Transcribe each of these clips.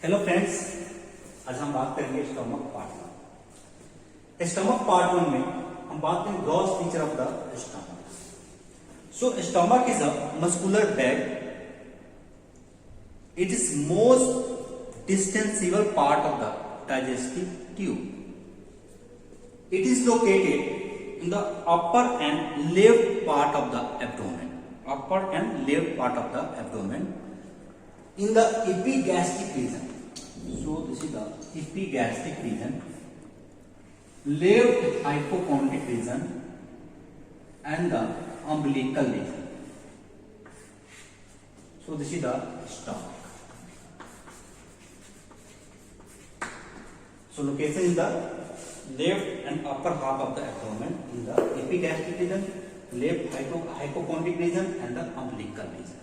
Hello friends, आज हम बात करेंगे stomach part one. Stomach part one में हम बात करेंगे gross feature of the stomach. So stomach is a muscular bag. It is most distensible part of the digestive tube. It is located in the upper and left part of the abdomen. Upper and left part of the abdomen in the epigastric region. So this is the epigastric region, left hypochondric region and the umbilical region. So this is the stomach. So location is the left and upper half of the abdomen in the epigastric region, left hypochondric region and the umbilical region.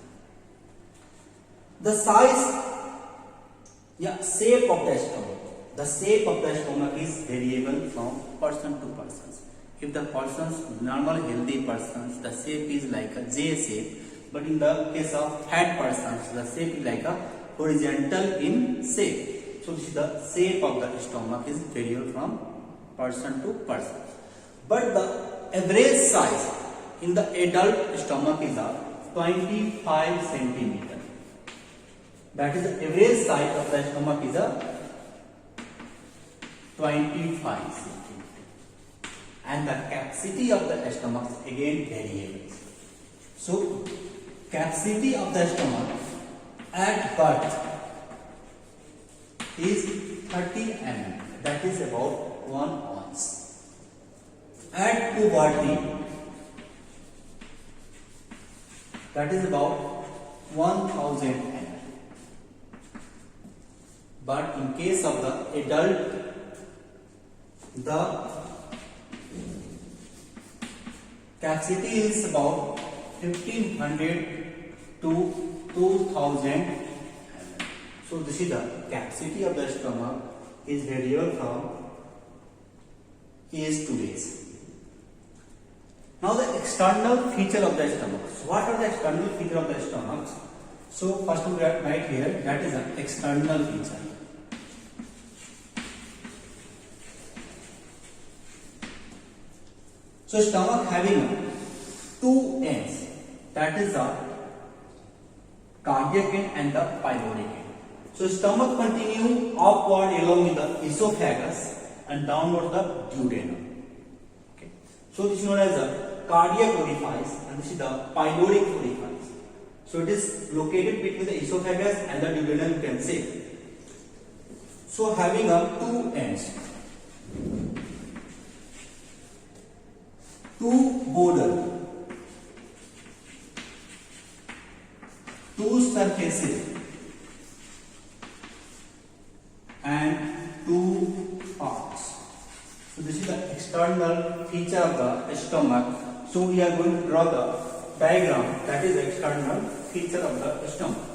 The size, shape of the stomach. The shape of the stomach is variable from person to person. If the person's normal healthy persons, the shape is like a J shape, but in the case of fat persons, the shape is like a horizontal in shape. So this is the shape of the stomach is variable from person to person. But the average size in the adult stomach is a 25 centimeter. That is the average size of the stomach is a 25 centimeter, and the capacity of the stomach is again variable. So capacity of the stomach at birth is 30 mm, that is about 1 ounce. At puberty, that is about 1000 mm. But in case of the adult, the capacity is about 1500 to 2000. So this is the capacity of the stomach is variable from age to age. Now the external feature of the stomach. So what are the external feature of the stomach? So first we write here, that is an external feature. So stomach having two ends, that is the cardiac end and the pyloric end. So stomach continue upward along with the esophagus and downward the duodenum. Okay. So this is known as the cardiac orifice and this is the pyloric orifice. So it is located between the esophagus and the duodenum, you can say. So having two ends, two border, two surfaces and two parts. So this is the external feature of the stomach. So we are going to draw the diagram, that is the external feature of the stomach.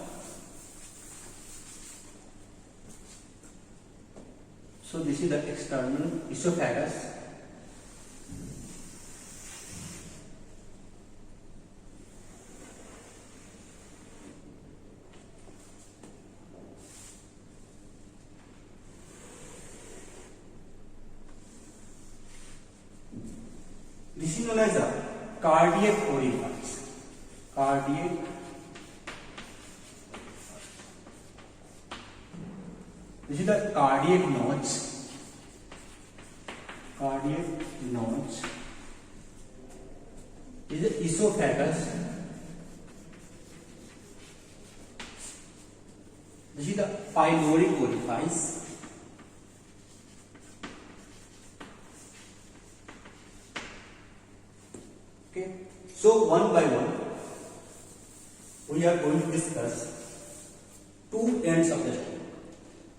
So this is the external esophagus. This is known as a cardiac orifice. Cardiac This is the cardiac notch. Cardiac notch is the esophagus. This is the pyloric orifice. Okay. So one by one, we are going to discuss two ends of the stomach.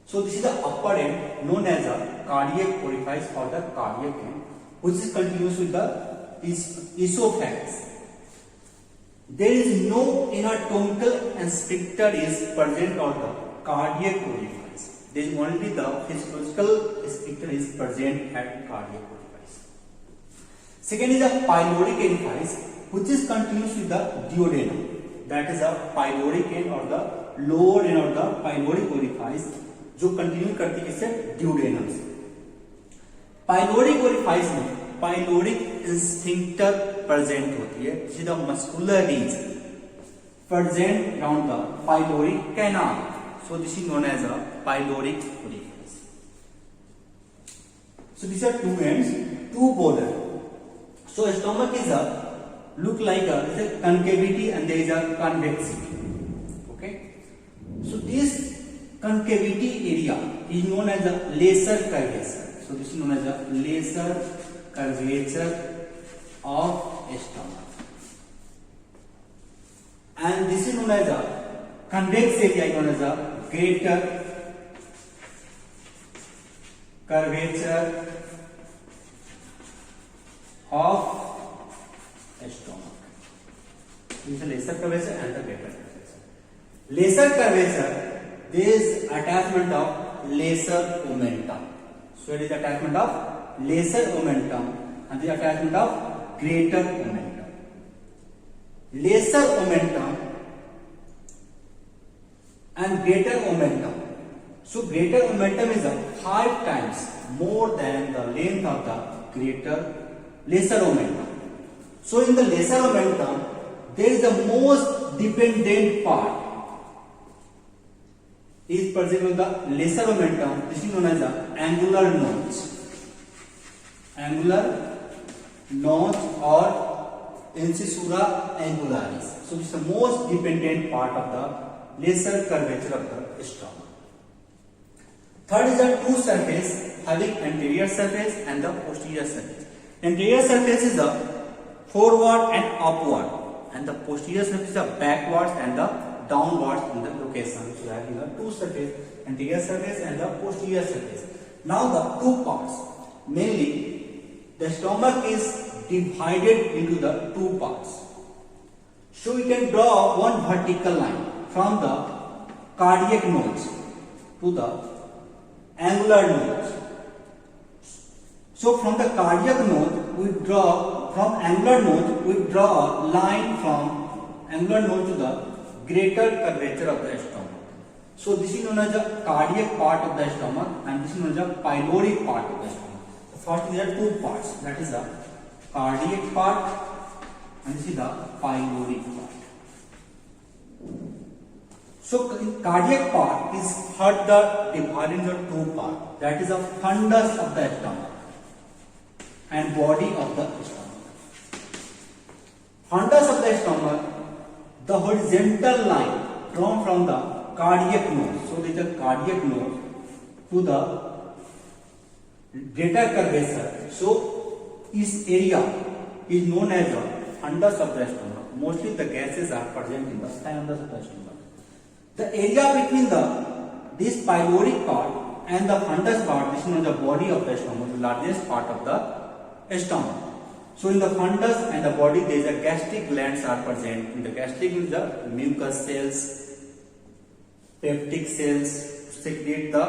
So this is the upper end known as a cardiac orifice or the cardiac end, which is continuous with the esophagus. There is no anatomical sphincter is present on the cardiac orifice. There is only the physiological sphincter is present at cardiac orifice. Second is the pyloric orifice, which is continuous with the duodenum. That is the pyloric end or the lower end of the pyloric orifice, जो continue करती है इससे duodenum से। Pyloric orifice में pyloric sphincter present होती है, this is the muscular region present around the pyloric canal, so this is known as a pyloric orifice. So these are two ends, two border. So stomach is a look like a concavity and there is a convexity. Okay, so this concavity area is known as a lesser curvature. So this is known as a lesser curvature of stomach. And this is known as a convex area, known as a greater curvature of stomach. This is a lesser curvature and the greater curvature. Lesser curvature, there is attachment of lesser omentum. So it is attachment of lesser omentum and the attachment of greater omentum. Lesser omentum and greater omentum. So greater omentum is 5 times more than the length of the lesser omentum. So in the lesser omentum, there is the most dependent part is present on the lesser omentum. This is known as the angular notch. Angular notch or incisura angularis. So this is the most dependent part of the lesser curvature of the stomach. Third is the two surface having anterior surface and the posterior surface. Anterior surface is the forward and upward, and the posterior surface is the backwards and the downwards in the location. So having the two surface, anterior surface and the posterior surface. Now the two parts, mainly the stomach is divided into the two parts. So we can draw one vertical line from the cardiac notch to the angular notch. So from the cardiac notch we draw, from angular notch we draw a line from angular notch to the greater curvature of the stomach. So this is known as the cardiac part of the stomach and this is known as the pyloric part of the stomach. So first there are two parts, that is the cardiac part and this is the pyloric part. So cardiac part is further divided into two parts, that is the fundus of the stomach and body of the stomach. Fundus of the stomach, the horizontal line drawn from the cardiac node, so there is a cardiac node to the greater curvature. So this area is known as the fundus of the stomach. Mostly the gases are present in the fundus of the stomach. The area between this pyloric part and the fundus part, this is known as the body of the stomach, the largest part of the stomach. So in the fundus and the body there is a gastric glands are present. In the gastric is the mucus cells, peptic cells secrete the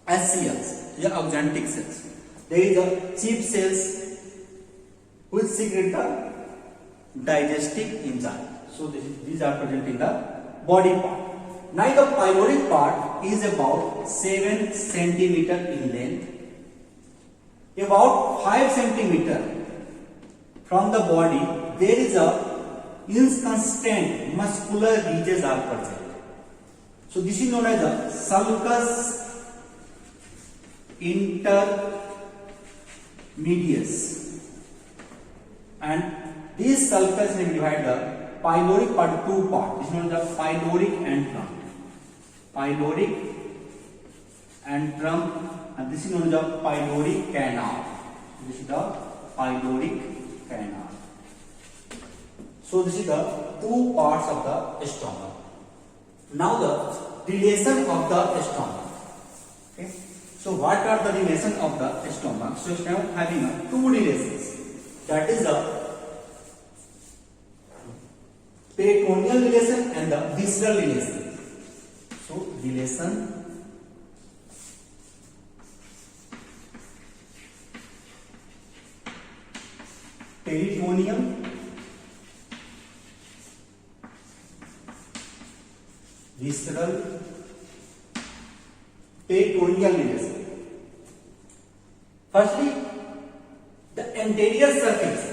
SCLs, the axanthic cells. There is a chief cells which secrete the digestive enzyme. So these are present in the body part. Now the pyloric part is about 7 cm in length, about 5 cm from the body. There is a inconstant muscular ridges are present. So this is known as a sulcus intermedius, and this sulcus will divide the pyloric part into two parts. This is known as the pyloric antrum. Pyloric antrum, and this is known as the pyloric canal. This is the pyloric canal. So this is the two parts of the stomach. Now the relation of the stomach. Okay. So what are the relation of the stomach? So stomach having two relations. That is the peritoneal relation and the visceral relation. So relation peritoneum visceral peritoneal relation. Firstly, the anterior surface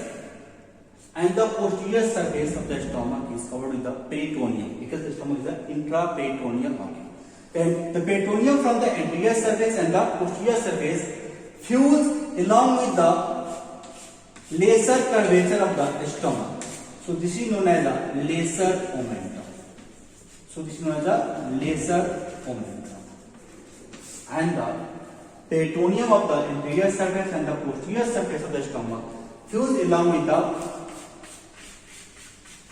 and the posterior surface of the stomach is covered with the peritoneum, because the stomach is an intraperitoneal organ. Then the peritoneum from the anterior surface and the posterior surface fuse along with the lesser curvature of the stomach. So this is known as a lesser omentum. So this is known as a lesser omentum. And the peritoneum of the anterior surface and the posterior surface of the stomach fuse along with the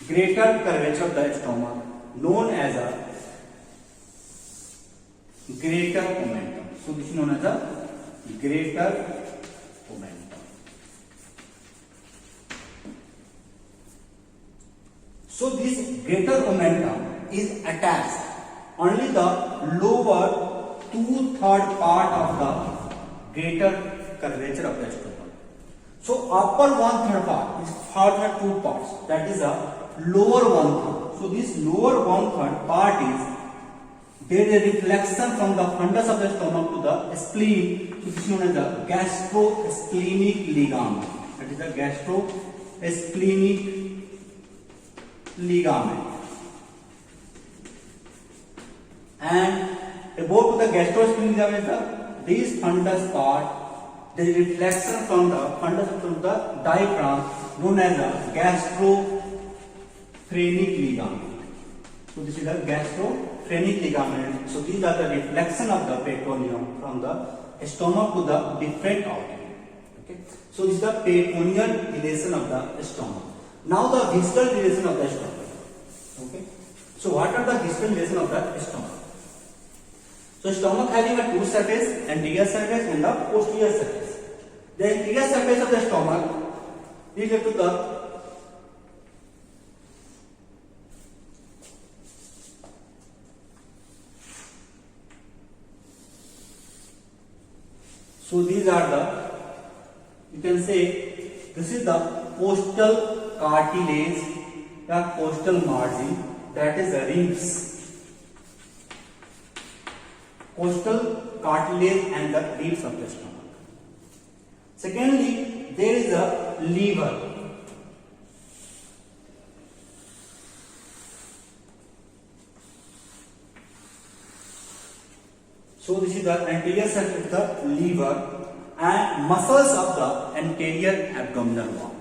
greater curvature of the stomach, known as a greater omentum. So this is known as a greater omentum. So this greater omentum is attached only the lower 2/3 part of the greater curvature of the stomach. So upper 1/3 part is further two parts, that is a lower 1/3. So this lower 1/3 part is there is a reflection from the fundus of the stomach to the spleen. So this is known as the gastrosplenic ligament. That is the gastrosplenic ligament. And above to the gastrosplenic ligament, this fundus part, there is reflection from the fundus to the diaphragm, known as the gastrophrenic ligament. So this is the gastrophrenic ligament. So these are the reflection of the peritoneum from the stomach to the different organ. Okay. So this is the peritoneal relation of the stomach. Now the visceral relation of the stomach. Okay. So what are the visceral relation of the stomach? So stomach having a two surface, anterior surface and the posterior surface. The anterior surface of the stomach is related to the So these are the, you can say, this is the costal cartilage or costal margin, that is the ribs. Costal cartilage and the ribs of the stomach. Secondly, there is a liver. So this is the anterior surface of the liver and muscles of the anterior abdominal wall.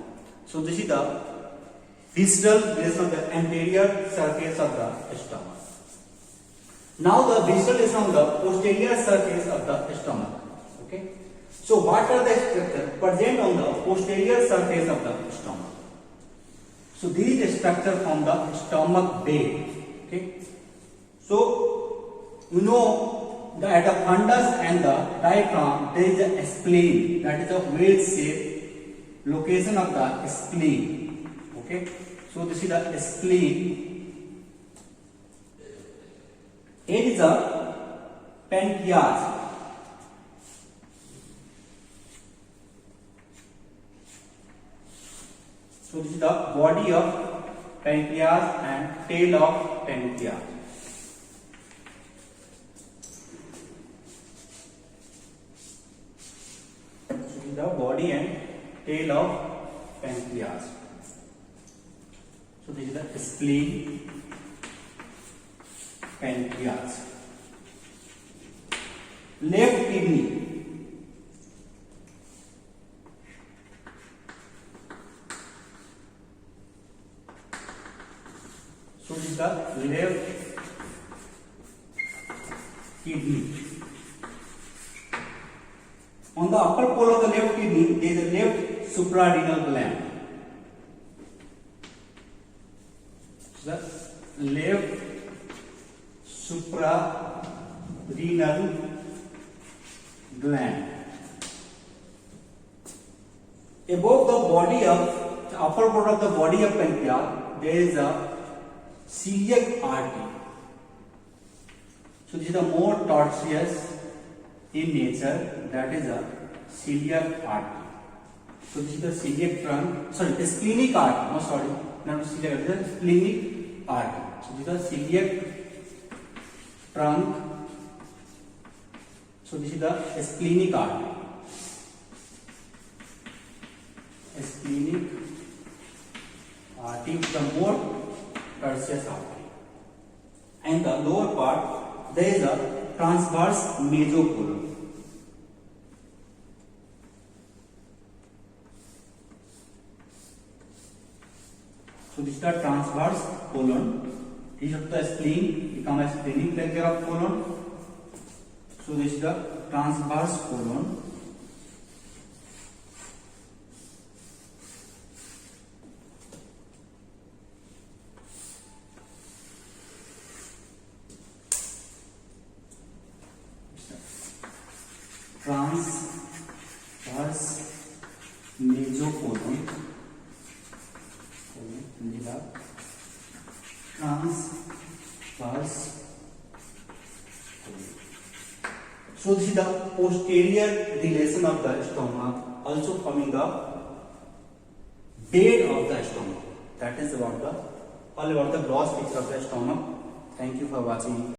So this is the visceral relation of the anterior surface of the stomach. Now the visceral relation of the posterior surface of the stomach. Okay. So what are the structures present on the posterior surface of the stomach? So these structure from the stomach bed. Okay. So you know that at the fundus and the diaphragm there is a spleen, that is a wedge shaped location of the spleen. Okay. So this is the spleen. It is a pancreas. So this is the body of pancreas and tail of pancreas. The body and tail of pancreas. So this is the spleen, pancreas. Left kidney. So this is the left kidney. On the upper pole of the left kidney, there is a left suprarenal gland. So the left suprarenal gland. Above the body of the upper part of the body of pancreas, there is a celiac artery. So this is the more tortuous in nature, that is a celiac artery. So this is the celiac trunk, sorry, the splenic artery. No, sorry, not celiac artery, the splenic artery. So this is the celiac trunk So this is the splenic artery. Splenic artery, the more tertius artery. And the lower part, there is a transverse mesocolon. So this is the transverse colon. This is the spleen, become a splenic lecture of colon. So this is the transverse colon. Transverse mesocolon. Transverse. So this is the posterior relation of the stomach, also forming the bed of the stomach. That is about all about the gross picture of the stomach. Thank you for watching.